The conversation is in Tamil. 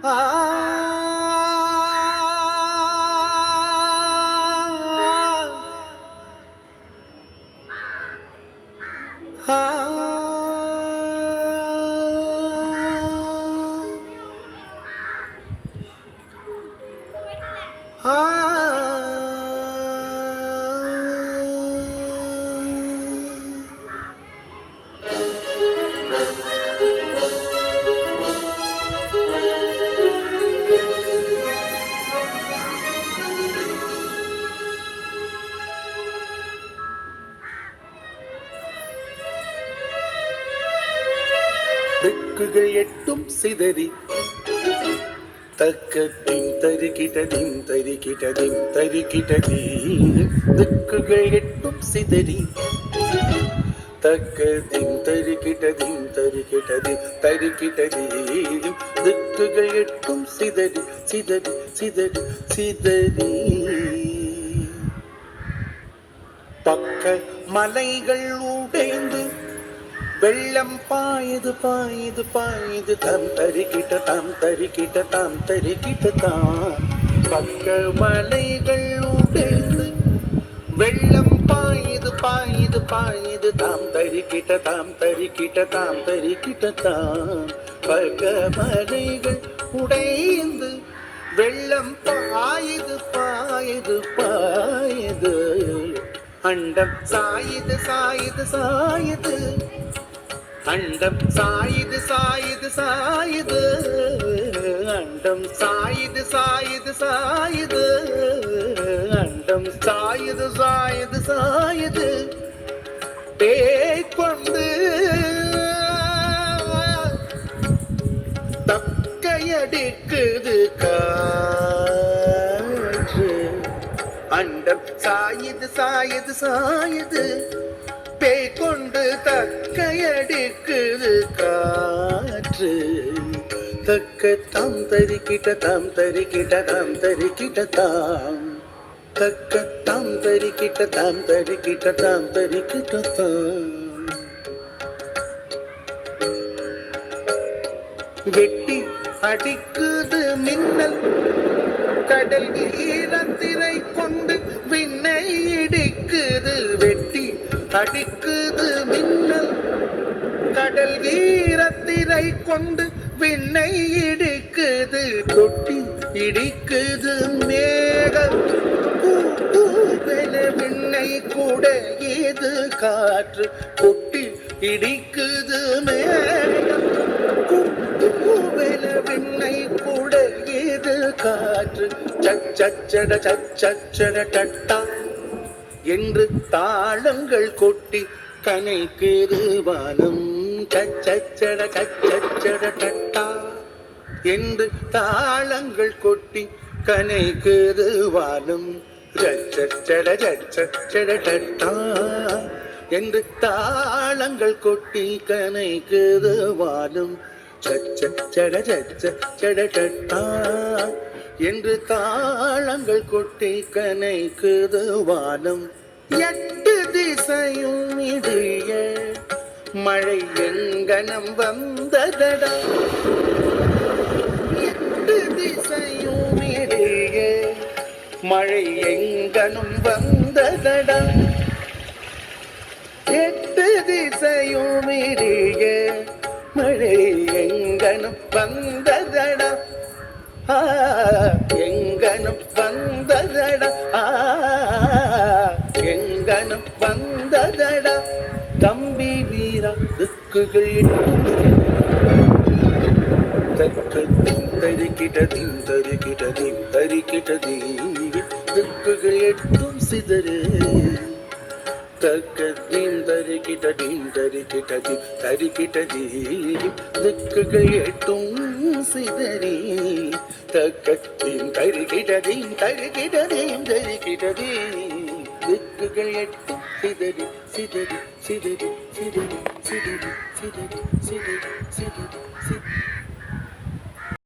ஆ ஆ திக்குகள் எட்டும் சிதறி தக்கத்தின் தருகிட்டதின் தருகிட்டதின் தருகிட்டதி திக்குகள் எட்டும் சிதறி தக்கதின் தருகிட்டதின் தருகிட்டதி தருகிட்டதி திக்குகள் எட்டும் சிதறி சிதறி சிதறி சிதறி பக்க மலைகள் உடைந்து வெள்ளம் பாயுது பாயுது பாயுது தாம் தருகிட்ட தாம் தருகிட்ட தாம் தருகிட்ட தாம் பக்க மலைகள் உடைந்து வெள்ளம் பாயுது பாயுது பாயுது தாம் தருகிட்ட தாம் தருகிட்ட தாம் தருகிட்ட தாம் பக்க மலைகள் உடைந்து வெள்ளம் பாயுது பாயுது பாயுது அண்டம் சாயுது சாயுது சாயுது அண்டம் சாயுது சாயுது சாயுது அண்டம் சாயுது சாயுது சாயுது அண்டம் சாயுது சாயுது சாயுது பேய்கொண்டு தக்கையடிக்குது காற்று அண்டம் சாயுது சாயுது சாயுது பேய்கொண்டு தக்கையடிக்குது காற்று தக்க தாம் தரிக்கிட்ட தாம் தரிக்கிட்ட தாம் தரிக்கிட்ட தாம் தக்க தாம் தரிக்கிட்ட தாம் தரிக்கிட்ட தாம் தரிக்கிட்ட தாம் வெட்டி அடிக்குது மின்னல் கடல் வீரத்திரை கொண்டு விண்ணை இடிக்குது வெட்டி அடிக்குது மின்னல் கடல் வீரத்திரை கொண்டு விண்ணை இடிக்குது தொட்டி இடிக்குது மேகம் விண்ணை கூட ஏது காற்று கொட்டி இடிக்குது மேகம் விண்ணை கூட ஏது காற்று சச்சட சச்சட டட்டா என்று தாளங்கள் கொட்டி கனைக்குது வானம் சச்சட சச்சட டட்டா என்று தாளங்கள் கொட்டி கனைக்குது வானம் சச்சட சச்சட டட்டா என்று தாளங்கள் கொட்டி கனைக்குது வானம் சச்சட சச்சட டட்டா என்று தாளங்கள் கொட்டி கனைக்குது வானம் எட்டு திசையும் இடிய மழை எங்கனம் வந்ததடா எட்டு திசையும் இடிய மழை எங்கனும் வந்ததடா எட்டு திசையும் இடிய மழை எங்கனும் வந்ததடா எங்கனும் வந்ததடா எங்கனும் வந்ததடா தம்பி வீரா திக்குகள் தரிக்கிட்டதின் தரிக்கிட்டதின் தரிக்கிட்டதி திக்குகள் எட்டும் சிதறு தக்கதின் தரிக்கிட்டதின் தரிக்கிட்டதி தரிக்கிட்டதி திக்குகள் எட்டும் சிதறி தக்கத்தின் தரிக்கிட்டதின் தரிக்கிட்டதின் தரிக்கிட்டதி திக்குகள் எட்டும் சிதறி சிதறி சிதறி சிதறி சிதறி சிதறி சிதறி சிதறி சிதறி